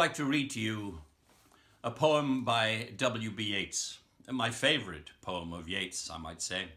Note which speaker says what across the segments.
Speaker 1: Like to read to you a poem by W.B. Yeats, my favorite poem of Yeats, I might say.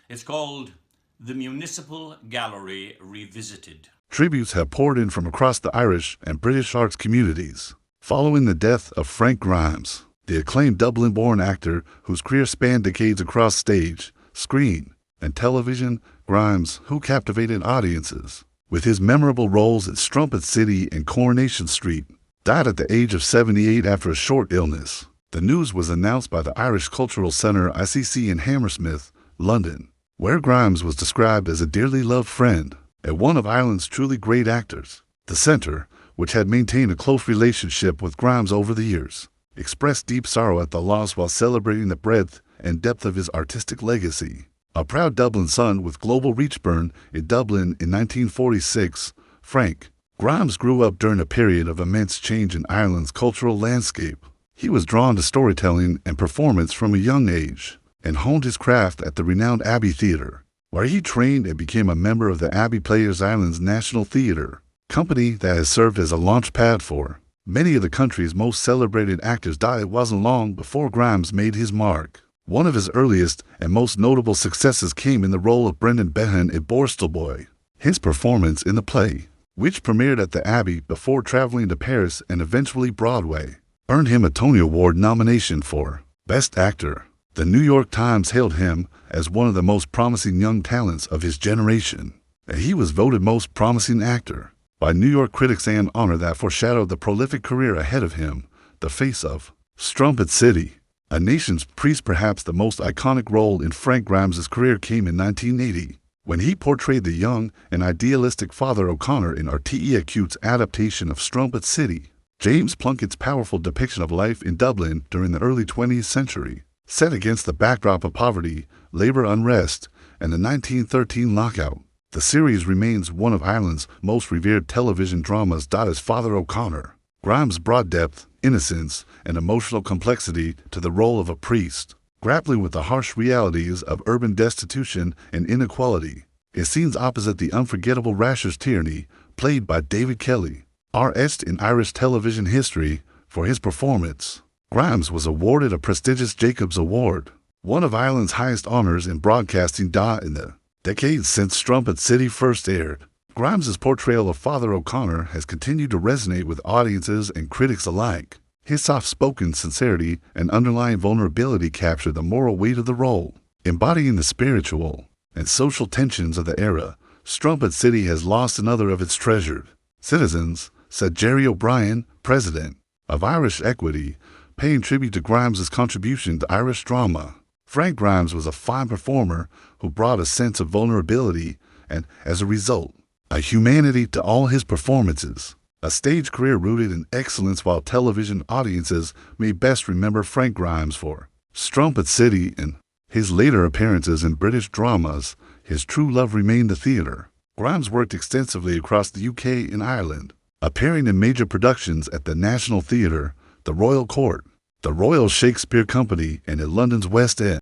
Speaker 1: It's called The Municipal Gallery Revisited.
Speaker 2: Tributes have poured in from across the Irish and British arts communities. Following the death of Frank Grimes, the acclaimed Dublin-born actor whose career spanned decades across stage, screen, and television, Grimes, who captivated audiences with his memorable roles at Strumpet City and Coronation Street, died at the age of 78 after a short illness. The news was announced by the Irish Cultural Centre ICC in Hammersmith, London, where Grimes was described as a dearly loved friend and one of Ireland's truly great actors. The centre, which had maintained a close relationship with Grimes over the years, expressed deep sorrow at the loss while celebrating the breadth and depth of his artistic legacy. A proud Dublin son with global reach born in Dublin in 1946, Frank Grimes grew up during a period of immense change in Ireland's cultural landscape. He was drawn to storytelling and performance from a young age and honed his craft at the renowned Abbey Theatre, where he trained and became a member of the Abbey Players Ireland's National Theatre, company that has served as a launch pad for many of the country's most celebrated actors. It wasn't long before Grimes made his mark. One of his earliest and most notable successes came in the role of Brendan Behan in Borstal Boy. His performance in the play, which premiered at the Abbey before traveling to Paris and eventually Broadway, earned him a Tony Award nomination for Best Actor. The New York Times hailed him as one of the most promising young talents of his generation, and he was voted Most Promising Actor by New York critics, an honor that foreshadowed the prolific career ahead of him. The face of Strumpet City, a nation's priest, perhaps the most iconic role in Frank Grimes' career, came in 1980. When he portrayed the young and idealistic Father O'Connor in R.T.E. Acute's adaptation of Strumpet City, James Plunkett's powerful depiction of life in Dublin during the early 20th century, set against the backdrop of poverty, labor unrest, and the 1913 lockout. The series remains one of Ireland's most revered television dramas. As Father O'Connor, Grimes brought depth, innocence, and emotional complexity to the role of a priest, grappling with the harsh realities of urban destitution and inequality. His scenes opposite the unforgettable Rasher's Tyranny, played by David Kelly, are etched in Irish television history for his performance. Grimes was awarded a prestigious Jacobs Award, one of Ireland's highest honors in broadcasting. In the decades since Strumpet City first aired, Grimes' portrayal of Father O'Connor has continued to resonate with audiences and critics alike. His soft-spoken sincerity and underlying vulnerability capture the moral weight of the role. Embodying the spiritual and social tensions of the era, Strumpet City has lost another of its treasured citizens, said Jerry O'Brien, president of Irish Equity, paying tribute to Grimes' contribution to Irish drama. Frank Grimes was a fine performer who brought a sense of vulnerability and, as a result, a humanity to all his performances. A stage career rooted in excellence, while television audiences may best remember Frank Grimes for Strumpet City and his later appearances in British dramas. His true love remained the theatre. Grimes worked extensively across the UK and Ireland, appearing in major productions at the National Theatre, the Royal Court, the Royal Shakespeare Company, and at London's West End.